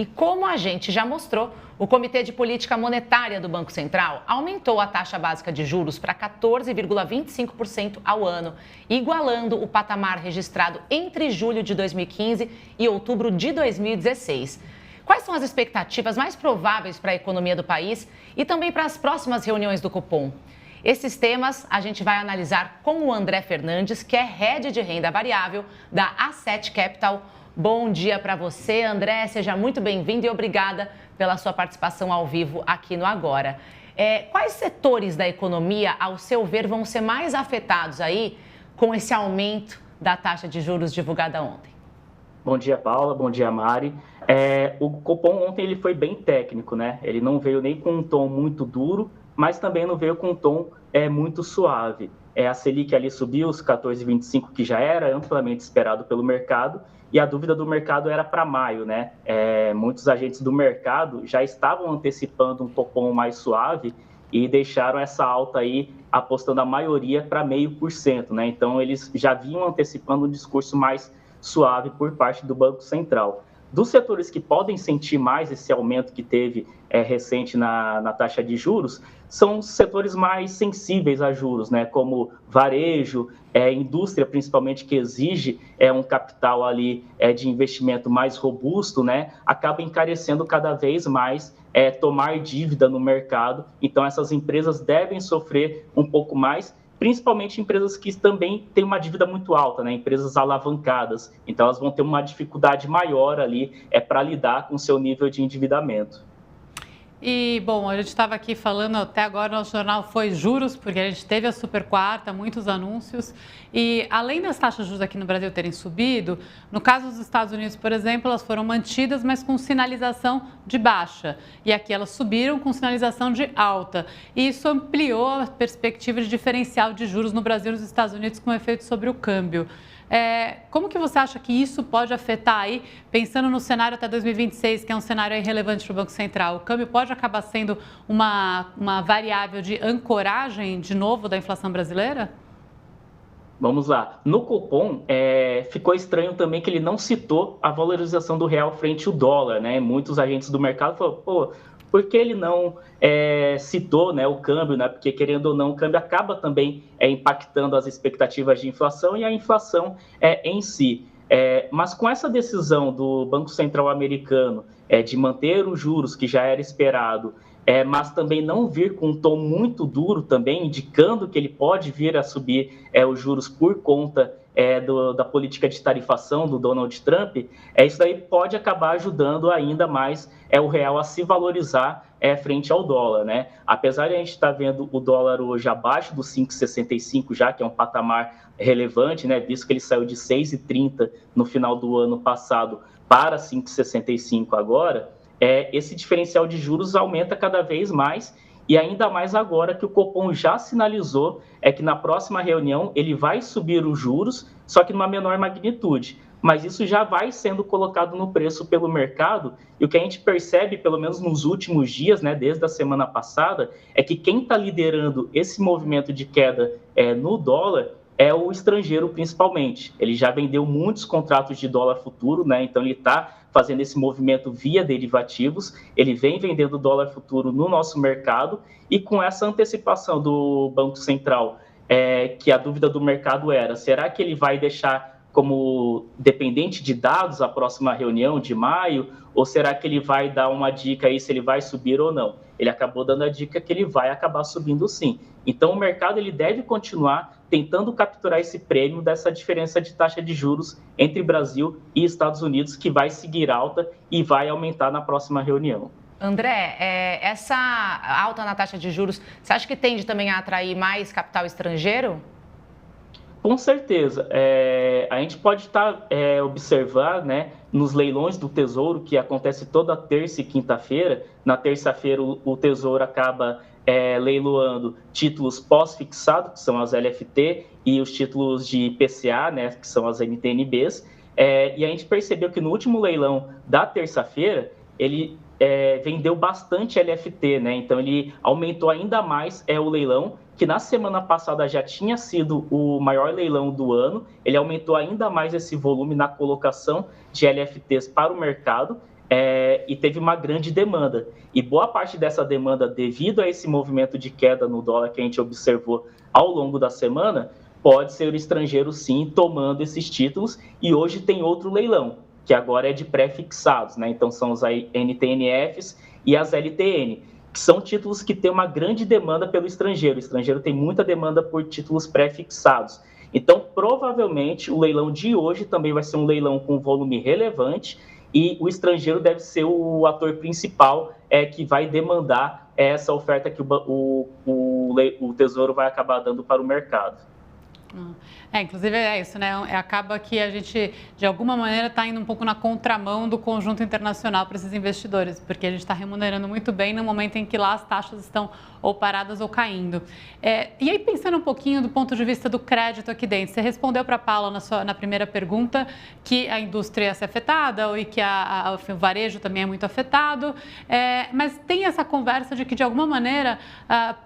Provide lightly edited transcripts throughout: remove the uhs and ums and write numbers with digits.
E como a gente já mostrou, o Comitê de Política Monetária do Banco Central aumentou a taxa básica de juros para 14,25% ao ano, igualando o patamar registrado entre julho de 2015 e outubro de 2016. Quais são as expectativas mais prováveis para a economia do país e também para as próximas reuniões do Copom? Esses temas a gente vai analisar com o André Fernandes, que é head de renda variável da Asset Capital. Bom dia para você, André. Seja muito bem-vindo e obrigada pela sua participação ao vivo aqui no Agora. Quais setores da economia, ao seu ver, vão ser mais afetados aí com esse aumento da taxa de juros divulgada ontem? Bom dia, Paula. Bom dia, Mari. O Copom ontem ele foi bem técnico, né? Ele não veio nem com um tom muito duro, mas também não veio com um tom muito suave. A Selic ali subiu os 14,25, que já era amplamente esperado pelo mercado, e a dúvida do mercado era para maio, né? Muitos agentes do mercado já estavam antecipando um Copom mais suave e deixaram essa alta aí apostando a maioria para 0,5%, né? Então, eles já vinham antecipando um discurso mais suave por parte do Banco Central. Dos setores que podem sentir mais esse aumento que teve recente na taxa de juros, são os setores mais sensíveis a juros, né? Como varejo, indústria principalmente, que exige um capital ali de investimento mais robusto, né? Acaba encarecendo cada vez mais tomar dívida no mercado. Então, essas empresas devem sofrer um pouco mais, principalmente empresas que também têm uma dívida muito alta, né? Empresas alavancadas. Então, elas vão ter uma dificuldade maior ali para lidar com o seu nível de endividamento. E, bom, a gente estava aqui falando, até agora o nosso jornal foi juros, porque a gente teve a super quarta, muitos anúncios. E, além das taxas de juros aqui no Brasil terem subido, no caso dos Estados Unidos, por exemplo, elas foram mantidas, mas com sinalização de baixa. E aqui elas subiram com sinalização de alta. E isso ampliou a perspectiva de diferencial de juros no Brasil e nos Estados Unidos com efeito sobre o câmbio. Como que você acha que isso pode afetar aí, pensando no cenário até 2026, que é um cenário relevante para o Banco Central? O câmbio pode acabar sendo uma variável de ancoragem, de novo, da inflação brasileira? Vamos lá. No Copom, ficou estranho também que ele não citou a valorização do real frente ao dólar, né? Muitos agentes do mercado falaram, por que ele não citou, né, o câmbio, né? Porque, querendo ou não, o câmbio acaba também impactando as expectativas de inflação e a inflação em si. Mas com essa decisão do Banco Central americano de manter os juros, que já era esperado, mas também não vir com um tom muito duro também, indicando que ele pode vir a subir os juros por conta da política de tarifação do Donald Trump, isso daí pode acabar ajudando ainda mais o real a se valorizar frente ao dólar, né? Apesar de a gente estar vendo o dólar hoje abaixo dos 5,65 já, que é um patamar relevante, né? Visto que ele saiu de 6,30 no final do ano passado para 5,65 agora, esse diferencial de juros aumenta cada vez mais, e ainda mais agora que o Copom já sinalizou que na próxima reunião ele vai subir os juros, só que numa menor magnitude. Mas isso já vai sendo colocado no preço pelo mercado, e o que a gente percebe, pelo menos nos últimos dias, né, desde a semana passada, é que quem está liderando esse movimento de queda no dólar é o estrangeiro, principalmente. Ele já vendeu muitos contratos de dólar futuro, né? Então ele está fazendo esse movimento via derivativos, ele vem vendendo dólar futuro no nosso mercado, e com essa antecipação do Banco Central, que a dúvida do mercado era, será que ele vai deixar como dependente de dados a próxima reunião de maio, ou será que ele vai dar uma dica aí se ele vai subir ou não? Ele acabou dando a dica que ele vai acabar subindo sim. Então o mercado ele deve continuar tentando capturar esse prêmio dessa diferença de taxa de juros entre Brasil e Estados Unidos, que vai seguir alta e vai aumentar na próxima reunião. André, essa alta na taxa de juros, você acha que tende também a atrair mais capital estrangeiro? Com certeza. A gente pode estar observando, né, nos leilões do Tesouro, que acontece toda terça e quinta-feira. Na terça-feira, o Tesouro acaba leiloando títulos pós-fixado, que são as LFT, e os títulos de IPCA, né, que são as NTNBs. E a gente percebeu que no último leilão da terça-feira, ele vendeu bastante LFT, né? Então ele aumentou ainda mais o leilão, que na semana passada já tinha sido o maior leilão do ano. Ele aumentou ainda mais esse volume na colocação de LFTs para o mercado. e teve uma grande demanda. E boa parte dessa demanda, devido a esse movimento de queda no dólar que a gente observou ao longo da semana, pode ser o estrangeiro, sim, tomando esses títulos. E hoje tem outro leilão, que agora é de pré-fixados, né? Então, são os NTNFs e as LTN, que são títulos que têm uma grande demanda pelo estrangeiro. O estrangeiro tem muita demanda por títulos pré-fixados. Então, provavelmente, o leilão de hoje também vai ser um leilão com volume relevante e o estrangeiro deve ser o ator principal que vai demandar essa oferta que o Tesouro vai acabar dando para o mercado. Inclusive é isso, né? Acaba que a gente, de alguma maneira, está indo um pouco na contramão do conjunto internacional para esses investidores, porque a gente está remunerando muito bem no momento em que lá as taxas estão ou paradas ou caindo. E aí, pensando um pouquinho do ponto de vista do crédito aqui dentro, você respondeu para a Paula na primeira pergunta que a indústria ia ser afetada e que o varejo também é muito afetado, mas tem essa conversa de que, de alguma maneira,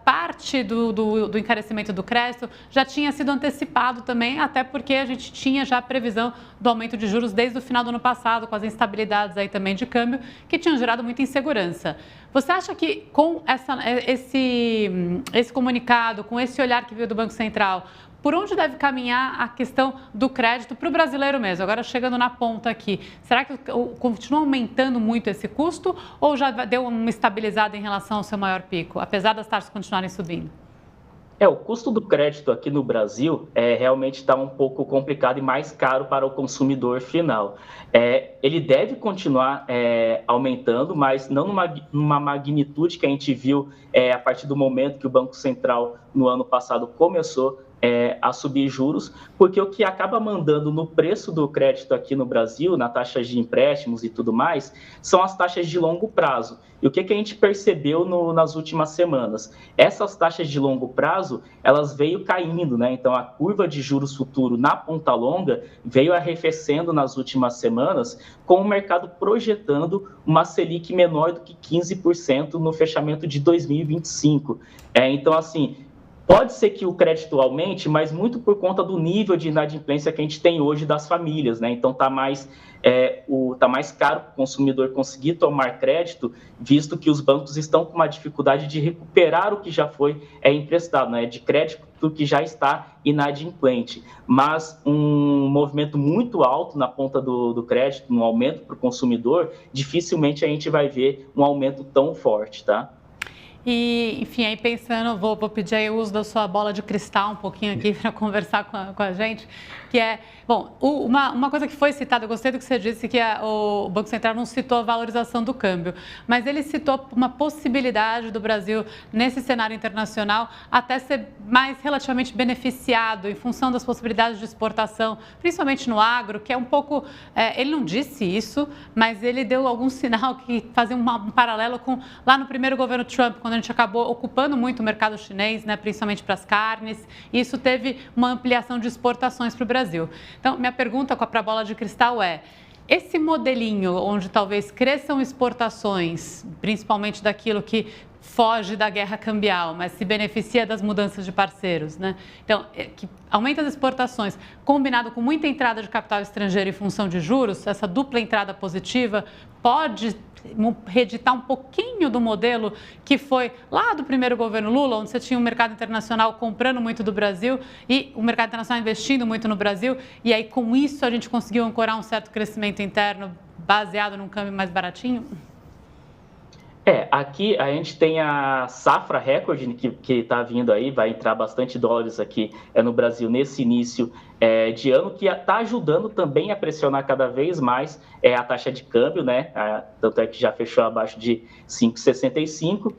parte do encarecimento do crédito já tinha sido antecipado também, até porque a gente tinha já a previsão do aumento de juros desde o final do ano passado, com as instabilidades aí também de câmbio, que tinham gerado muita insegurança. Você acha que com esse comunicado, com esse olhar que veio do Banco Central, por onde deve caminhar a questão do crédito para o brasileiro mesmo? Agora, chegando na ponta aqui, será que continua aumentando muito esse custo ou já deu uma estabilizada em relação ao seu maior pico, apesar das taxas continuarem subindo? O custo do crédito aqui no Brasil realmente está um pouco complicado e mais caro para o consumidor final. Ele deve continuar aumentando, mas não numa magnitude que a gente viu a partir do momento que o Banco Central, no ano passado, começou a subir juros, porque o que acaba mandando no preço do crédito aqui no Brasil, na taxa de empréstimos e tudo mais, são as taxas de longo prazo. E o que a gente percebeu nas últimas semanas? Essas taxas de longo prazo, elas veio caindo, né? Então, a curva de juros futuro na ponta longa veio arrefecendo nas últimas semanas, com o mercado projetando uma Selic menor do que 15% no fechamento de 2025. Então, assim, pode ser que o crédito aumente, mas muito por conta do nível de inadimplência que a gente tem hoje das famílias, né? Então tá mais caro para o consumidor conseguir tomar crédito, visto que os bancos estão com uma dificuldade de recuperar o que já foi emprestado, né? De crédito que já está inadimplente. Mas um movimento muito alto na ponta do crédito, um aumento para o consumidor, dificilmente a gente vai ver um aumento tão forte, tá? E, enfim, aí pensando, vou pedir aí o uso da sua bola de cristal um pouquinho aqui para conversar com a gente, que uma coisa que foi citada, eu gostei do que você disse, que o Banco Central não citou a valorização do câmbio, mas ele citou uma possibilidade do Brasil, nesse cenário internacional, até ser mais relativamente beneficiado em função das possibilidades de exportação, principalmente no agro, que é um pouco, ele não disse isso, mas ele deu algum sinal que fazia um paralelo com lá no primeiro governo Trump, quando a gente acabou ocupando muito o mercado chinês, né, principalmente para as carnes, e isso teve uma ampliação de exportações para o Brasil. Então, minha pergunta para a bola de cristal esse modelinho onde talvez cresçam exportações, principalmente daquilo que foge da guerra cambial, mas se beneficia das mudanças de parceiros, né? Então, que aumenta as exportações, combinado com muita entrada de capital estrangeiro em função de juros, essa dupla entrada positiva pode reeditar um pouquinho do modelo que foi lá do primeiro governo Lula, onde você tinha um mercado internacional comprando muito do Brasil e o mercado internacional investindo muito no Brasil, e aí com isso a gente conseguiu ancorar um certo crescimento interno baseado num câmbio mais baratinho? Aqui a gente tem a safra recorde que está vindo aí, vai entrar bastante dólares aqui no Brasil nesse início de ano, que está ajudando também a pressionar cada vez mais a taxa de câmbio, né? Tanto é que já fechou abaixo de 5,65.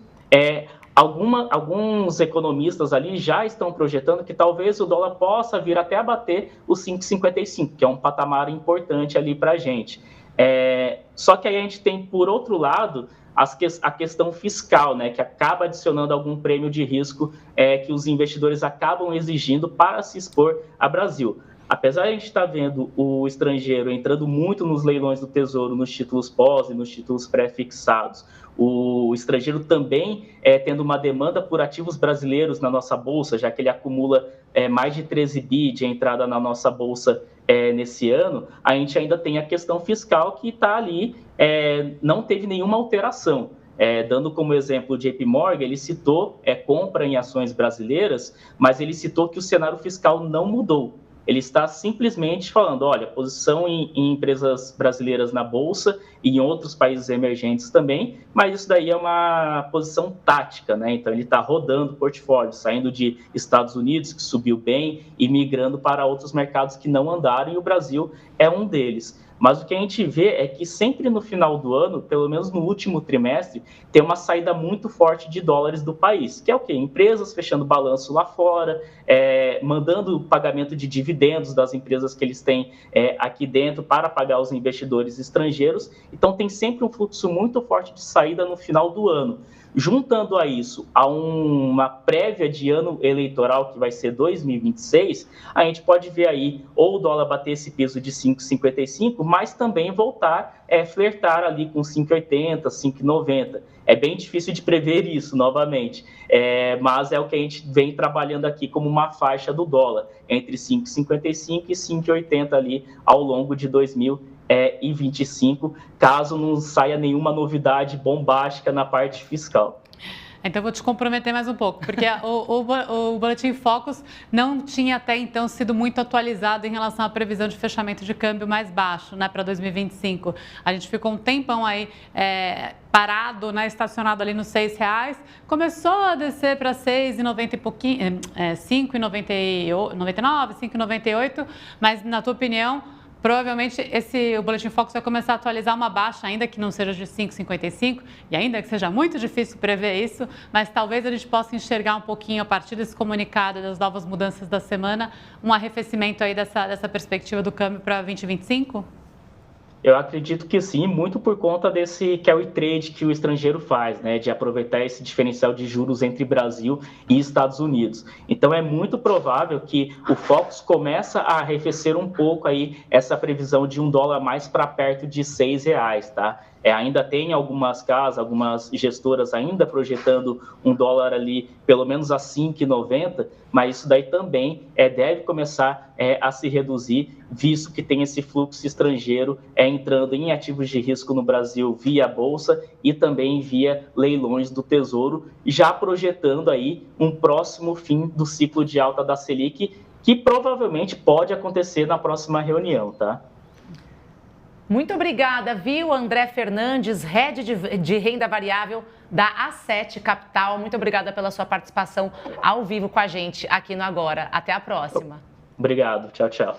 Alguns economistas ali já estão projetando que talvez o dólar possa vir até a bater os 5,55, que é um patamar importante ali para a gente. Só que aí a gente tem, por outro lado, a questão fiscal, né, que acaba adicionando algum prêmio de risco que os investidores acabam exigindo para se expor a Brasil. Apesar de a gente estar vendo o estrangeiro entrando muito nos leilões do Tesouro, nos títulos pós e nos títulos pré-fixados, o estrangeiro também tendo uma demanda por ativos brasileiros na nossa Bolsa, já que ele acumula mais de 13 bi de entrada na nossa Bolsa nesse ano, a gente ainda tem a questão fiscal que está ali, não teve nenhuma alteração. Dando como exemplo o JP Morgan, ele citou compra em ações brasileiras, mas ele citou que o cenário fiscal não mudou. Ele está simplesmente falando, olha, posição em empresas brasileiras na Bolsa e em outros países emergentes também, mas isso daí é uma posição tática, né? Então, ele está rodando o portfólio, saindo de Estados Unidos, que subiu bem, e migrando para outros mercados que não andaram, e o Brasil é um deles. Mas o que a gente vê é que sempre no final do ano, pelo menos no último trimestre, tem uma saída muito forte de dólares do país, que é o quê? Empresas fechando balanço lá fora, mandando o pagamento de dividendos das empresas que eles têm aqui dentro para pagar os investidores estrangeiros. Então, tem sempre um fluxo muito forte de saída no final do ano. Juntando a isso a uma prévia de ano eleitoral que vai ser 2026, a gente pode ver aí ou o dólar bater esse piso de 5,55, mas também voltar flertar ali com 5,80, 5,90. É bem difícil de prever isso novamente, mas é o que a gente vem trabalhando aqui como uma faixa do dólar, entre 5,55 e 5,80 ali ao longo de 2025, caso não saia nenhuma novidade bombástica na parte fiscal. Então, vou te comprometer mais um pouco, porque o Boletim Focus não tinha até então sido muito atualizado em relação à previsão de fechamento de câmbio mais baixo, né, para 2025. A gente ficou um tempão aí parado, né, estacionado ali nos R$6, começou a descer para 6,90 e pouquinho, 5,99, 5,98, mas na tua opinião, provavelmente o Boletim Focus vai começar a atualizar uma baixa, ainda que não seja de 5,55, e ainda que seja muito difícil prever isso, mas talvez a gente possa enxergar um pouquinho, a partir desse comunicado, das novas mudanças da semana, um arrefecimento aí dessa perspectiva do câmbio para 2025? Eu acredito que sim, muito por conta desse carry trade que o estrangeiro faz, né, de aproveitar esse diferencial de juros entre Brasil e Estados Unidos. Então, é muito provável que o Focus começa a arrefecer um pouco aí essa previsão de um dólar mais para perto de R$6, tá? Ainda tem algumas casas, algumas gestoras ainda projetando um dólar ali pelo menos a 5,90, mas isso daí também deve começar a se reduzir, visto que tem esse fluxo estrangeiro entrando em ativos de risco no Brasil via Bolsa e também via leilões do Tesouro, já projetando aí um próximo fim do ciclo de alta da Selic, que provavelmente pode acontecer na próxima reunião, tá? Muito obrigada, viu, André Fernandes, Head de Renda Variável da A7 Capital. Muito obrigada pela sua participação ao vivo com a gente aqui no Agora. Até a próxima. Obrigado. Tchau, tchau.